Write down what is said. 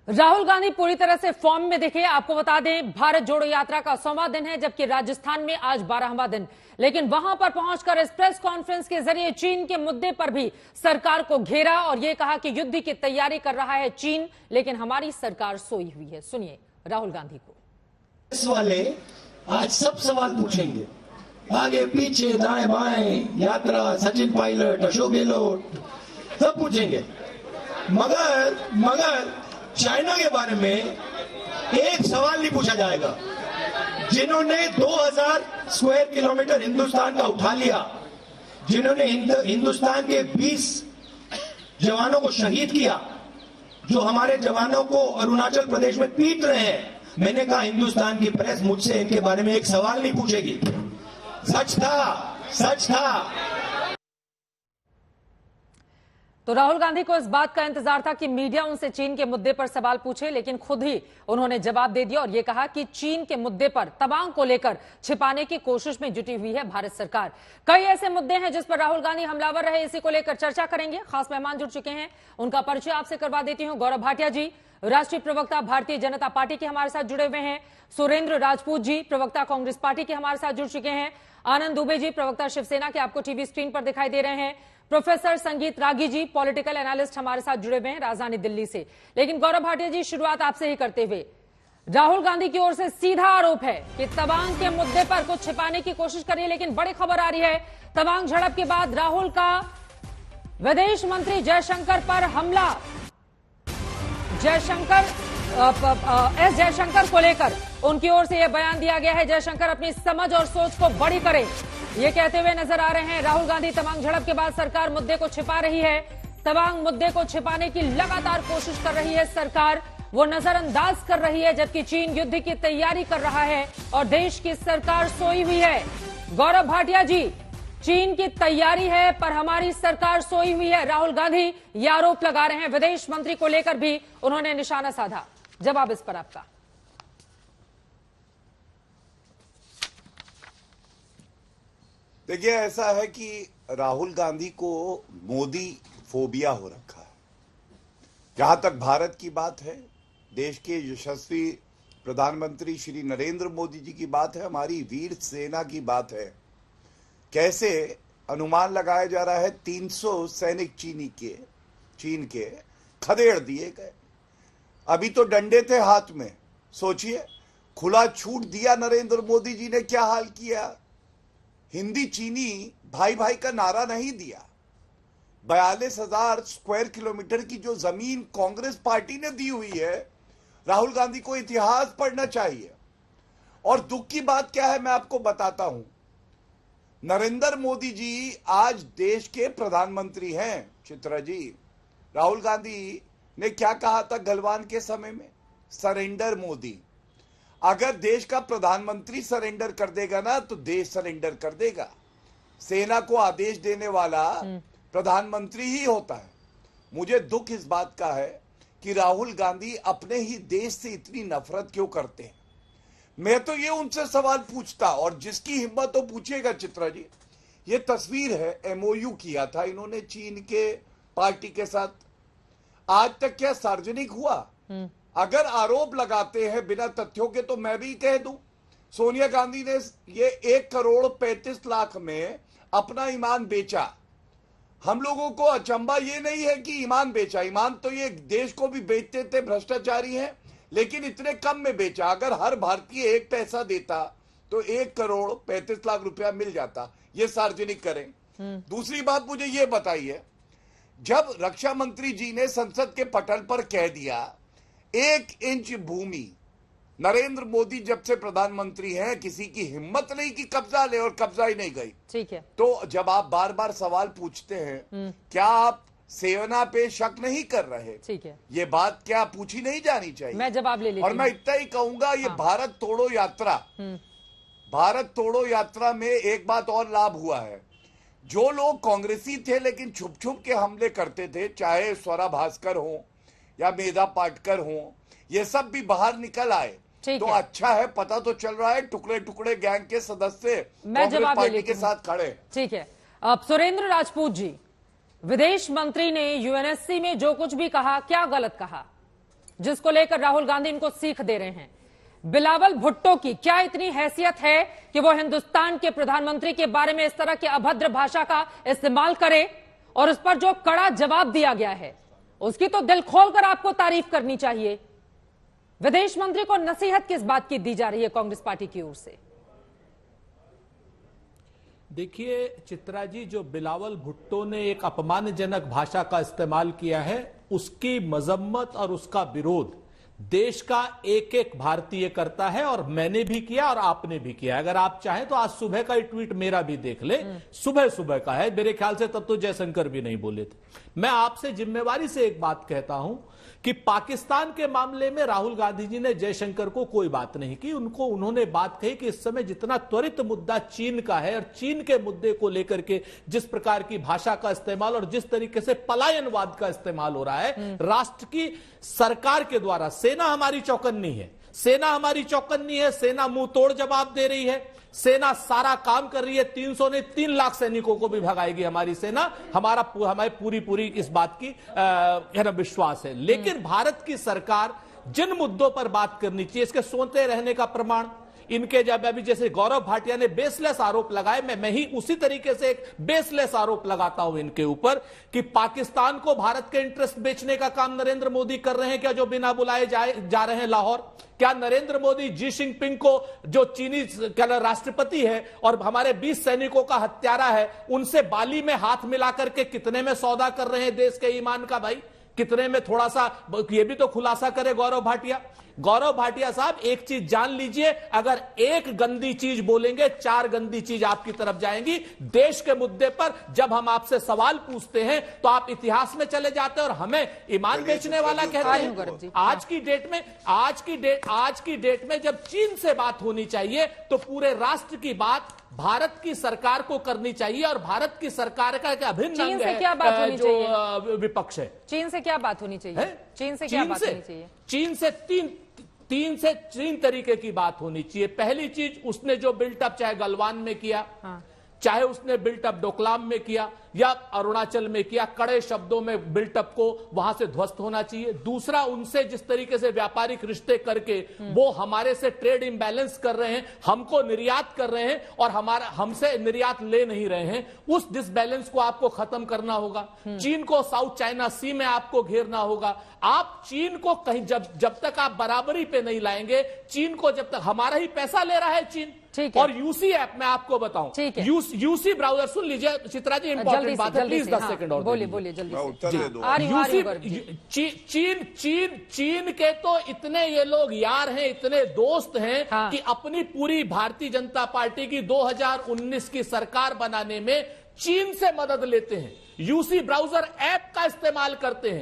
राहुल गांधी पूरी तरह से फॉर्म में दिखे। आपको बता दें, भारत जोड़ो यात्रा का 100वां दिन है, जबकि राजस्थान में आज 12वां दिन। लेकिन वहां पर पहुंचकर इस प्रेस कॉन्फ्रेंस के जरिए चीन के मुद्दे पर भी सरकार को घेरा और यह कहा कि युद्ध की तैयारी कर रहा है चीन, लेकिन हमारी सरकार सोई हुई है। सुनिए राहुल गांधी को। इस वाले आज सब सवाल पूछेंगे, आगे पीछे दाएं बाएं, यात्रा, सचिन पायलट, अशोक गहलोत, सब पूछेंगे। मगर चाइना के बारे में एक सवाल नहीं पूछा जाएगा। जिन्होंने 2000 स्क्वायर किलोमीटर हिंदुस्तान का उठा लिया, जिन्होंने हिंदुस्तान के 20 जवानों को शहीद किया, जो हमारे जवानों को अरुणाचल प्रदेश में पीट रहे हैं, मैंने कहा हिंदुस्तान की प्रेस मुझसे इनके बारे में एक सवाल नहीं पूछेगी। सच था। तो राहुल गांधी को इस बात का इंतजार था कि मीडिया उनसे चीन के मुद्दे पर सवाल पूछे, लेकिन खुद ही उन्होंने जवाब दे दिया और यह कहा कि चीन के मुद्दे पर तवांग को लेकर छिपाने की कोशिश में जुटी हुई है भारत सरकार। कई ऐसे मुद्दे हैं जिस पर राहुल गांधी हमलावर रहे, इसी को लेकर चर्चा करेंगे। खास मेहमान जुड़ चुके हैं, उनका परिचय आपसे करवा देती हूं। गौरव भाटिया जी, राष्ट्रीय प्रवक्ता भारतीय जनता पार्टी के हमारे साथ जुड़े हुए हैं। सुरेंद्र राजपूत जी, प्रवक्ता कांग्रेस पार्टी के हमारे साथ जुड़ चुके हैं। आनंद दुबे जी, प्रवक्ता शिवसेना के, आपको टीवी स्क्रीन पर दिखाई दे रहे हैं। प्रोफेसर संगीत रागी जी, पॉलिटिकल एनालिस्ट हमारे साथ जुड़े हुए हैं राजधानी दिल्ली से। लेकिन गौरव भाटिया जी, शुरुआत आपसे ही करते हुए, राहुल गांधी की ओर से सीधा आरोप है कि तवांग के मुद्दे पर कुछ छिपाने की कोशिश करिए, लेकिन बड़ी खबर आ रही है, तवांग झड़प के बाद राहुल का विदेश मंत्री जयशंकर पर हमला। एस जयशंकर को लेकर उनकी ओर से यह बयान दिया गया है, जयशंकर अपनी समझ और सोच को बड़ी करें, ये कहते हुए नजर आ रहे हैं। राहुल गांधी तवांग झड़प के बाद सरकार मुद्दे को छिपा रही है, तवांग मुद्दे को छिपाने की लगातार कोशिश कर रही है सरकार, वो नजरअंदाज कर रही है, जबकि चीन युद्ध की तैयारी कर रहा है और देश की सरकार सोई हुई है। गौरव भाटिया जी, चीन की तैयारी है पर हमारी सरकार सोई हुई है, राहुल गांधी ये आरोप लगा रहे हैं। विदेश मंत्री को लेकर भी उन्होंने निशाना साधा, जवाब इस पर आपका। देखिए, ऐसा है कि राहुल गांधी को मोदी फोबिया हो रखा है। जहां तक भारत की बात है, देश के यशस्वी प्रधानमंत्री श्री नरेंद्र मोदी जी की बात है, हमारी वीर सेना की बात है, कैसे अनुमान लगाया जा रहा है 300 सैनिक चीन के खदेड़ दिए गए। अभी तो डंडे थे हाथ में, सोचिए खुला छूट दिया नरेंद्र मोदी जी ने, क्या हाल किया। हिंदी चीनी भाई भाई का नारा नहीं दिया। 42,000 स्क्वायर किलोमीटर की जो जमीन कांग्रेस पार्टी ने दी हुई है, राहुल गांधी को इतिहास पढ़ना चाहिए। और दुख की बात क्या है मैं आपको बताता हूं। नरेंद्र मोदी जी आज देश के प्रधानमंत्री हैं, चित्रा जी। राहुल गांधी ने क्या कहा था गलवान के समय में? सरेंडर मोदी। अगर देश का प्रधानमंत्री सरेंडर कर देगा ना, तो देश सरेंडर कर देगा। सेना को आदेश देने वाला प्रधानमंत्री ही होता है। मुझे दुख इस बात का है कि राहुल गांधी अपने ही देश से इतनी नफरत क्यों करते हैं। मैं तो ये उनसे सवाल पूछता, और जिसकी हिम्मत हो पूछेगा चित्रा जी। ये तस्वीर है, एमओयू किया था इन्होंने चीन के पार्टी के साथ, आज तक क्या सार्वजनिक हुआ? अगर आरोप लगाते हैं बिना तथ्यों के, तो मैं भी कह दूं, सोनिया गांधी ने ये 1,35,00,000 में अपना ईमान बेचा। हम लोगों को अचंबा ये नहीं है कि ईमान बेचा, ईमान तो ये देश को भी बेचते थे, भ्रष्टाचारी हैं, लेकिन इतने कम में बेचा। अगर हर भारतीय 1 पैसा देता तो 1,35,00,000 रुपया मिल जाता। ये सार्वजनिक करें। दूसरी बात मुझे ये बताइए, जब रक्षा मंत्री जी ने संसद के पटल पर कह दिया 1 इंच भूमि, नरेंद्र मोदी जब से प्रधानमंत्री हैं किसी की हिम्मत नहीं कि कब्जा ले, और कब्जा ही नहीं गई। ठीक है। तो जब आप बार बार सवाल पूछते हैं, क्या आप सेना पे शक नहीं कर रहे? ठीक है, ये बात क्या पूछी नहीं जानी चाहिए? मैं जवाब ले लेती और मैं इतना ही कहूंगा, ये भारत तोड़ो यात्रा, भारत तोड़ो यात्रा में एक बात और लाभ हुआ है। जो लोग कांग्रेसी थे लेकिन छुप छुप के हमले करते थे, चाहे स्वरा भास्कर हो या मेधा पाटकर हो, ये सब भी बाहर निकल आए। तो अच्छा है, पता तो चल रहा है टुकड़े टुकड़े गैंग के सदस्य कांग्रेस पार्टी के साथ खड़े। ठीक है। अब सुरेंद्र राजपूत जी, विदेश मंत्री ने यूएनएससी में जो कुछ भी कहा, क्या गलत कहा? जिसको लेकर राहुल गांधी इनको सीख दे रहे हैं। बिलावल भुट्टो की क्या इतनी हैसियत है कि वो हिंदुस्तान के प्रधानमंत्री के बारे में इस तरह की अभद्र भाषा का इस्तेमाल करे, और उस पर जो कड़ा जवाब दिया गया है उसकी तो दिल खोलकर आपको तारीफ करनी चाहिए। विदेश मंत्री को नसीहत किस बात की दी जा रही है कांग्रेस पार्टी की ओर से? देखिए चित्रा जी, जो बिलावल भुट्टो ने एक अपमानजनक भाषा का इस्तेमाल किया है, उसकी मजम्मत और उसका विरोध देश का एक एक भारतीय करता है, और मैंने भी किया और आपने भी किया। अगर आप चाहें तो आज सुबह का ट्वीट मेरा भी देख ले, सुबह सुबह का है, मेरे ख्याल से तब तो जयशंकर भी नहीं बोले थे। मैं आपसे जिम्मेवारी से एक बात कहता हूं कि पाकिस्तान के मामले में राहुल गांधी जी ने जयशंकर को कोई बात नहीं की। उन्होंने बात कही कि इस समय जितना त्वरित मुद्दा चीन का है, और चीन के मुद्दे को लेकर के जिस प्रकार की भाषा का इस्तेमाल और जिस तरीके से पलायनवाद का इस्तेमाल हो रहा है राष्ट्र की सरकार के द्वारा, सेना हमारी चौकन्नी है, सेना हमारी चौकन्नी है, सेना मुंह तोड़ जवाब दे रही है, सेना सारा काम कर रही है। 3 लाख सैनिकों को भी भगाएगी हमारी सेना, हमारी पूरी इस बात की विश्वास है। लेकिन भारत की सरकार जिन मुद्दों पर बात करनी चाहिए, इसके सोते रहने का प्रमाण इनके, जब अभी जैसे गौरव भाटिया ने बेसलेस आरोप लगाए, मैं ही उसी तरीके से एक बेसलेस आरोप लगाता हूं इनके ऊपर कि पाकिस्तान को भारत के इंटरेस्ट बेचने का काम नरेंद्र मोदी कर रहे हैं क्या, जो बिना बुलाए जा रहे हैं लाहौर? क्या नरेंद्र मोदी जी जिनपिंग को, जो चीनी राष्ट्रपति है और हमारे 20 सैनिकों का हत्यारा है, उनसे बाली में हाथ मिलाकर के कितने में सौदा कर रहे हैं देश के ईमान का? भाई कितने में, थोड़ा सा ये भी तो खुलासा करे गौरव भाटिया। गौरव भाटिया साहब, एक चीज जान लीजिए, अगर एक गंदी चीज बोलेंगे 4 गंदी चीज आपकी तरफ जाएंगी। देश के मुद्दे पर जब हम आपसे सवाल पूछते हैं तो आप इतिहास में चले जाते हैं और हमें ईमान बेचने वाला कहते हैं। आज की डेट में जब चीन से बात होनी चाहिए तो पूरे राष्ट्र की बात भारत की सरकार को करनी चाहिए, और भारत की सरकार का एक अभिन्न अंग है जो विपक्ष है। चीन से क्या बात होनी चाहिए? चीन से क्या बात होनी चाहिए? चीन से तीन तरीके की बात होनी चाहिए। पहली चीज, उसने जो बिल्टअप चाहे गलवान में किया, चाहे उसने बिल्टअप डोकलाम में किया या अरुणाचल में किया, कड़े शब्दों में बिल्टअप को वहां से ध्वस्त होना चाहिए। दूसरा, उनसे जिस तरीके से व्यापारिक रिश्ते करके वो हमारे से ट्रेड इम्बैलेंस कर रहे हैं, हमको निर्यात कर रहे हैं और हमसे निर्यात ले नहीं रहे हैं, उस डिसबैलेंस को आपको खत्म करना होगा। चीन को साउथ चाइना सी में आपको घेरना होगा। आप चीन को कहीं जब तक आप बराबरी पे नहीं लाएंगे, चीन को जब तक, हमारा ही पैसा ले रहा है चीन। और यूसी ऐप में आपको बताऊं, यूसी ब्राउजर, सुन लीजिए चित्रा जी, इंपॉर्टेंट बात है, प्लीज 10 सेकंड और बोलिए जल्दी से। उत्तर दे दो। चीन के तो इतने ये लोग यार हैं, इतने दोस्त हैं कि अपनी पूरी भारतीय जनता पार्टी की 2019 की सरकार बनाने में चीन से मदद लेते हैं, यूसी ब्राउजर ऐप का इस्तेमाल करते हैं।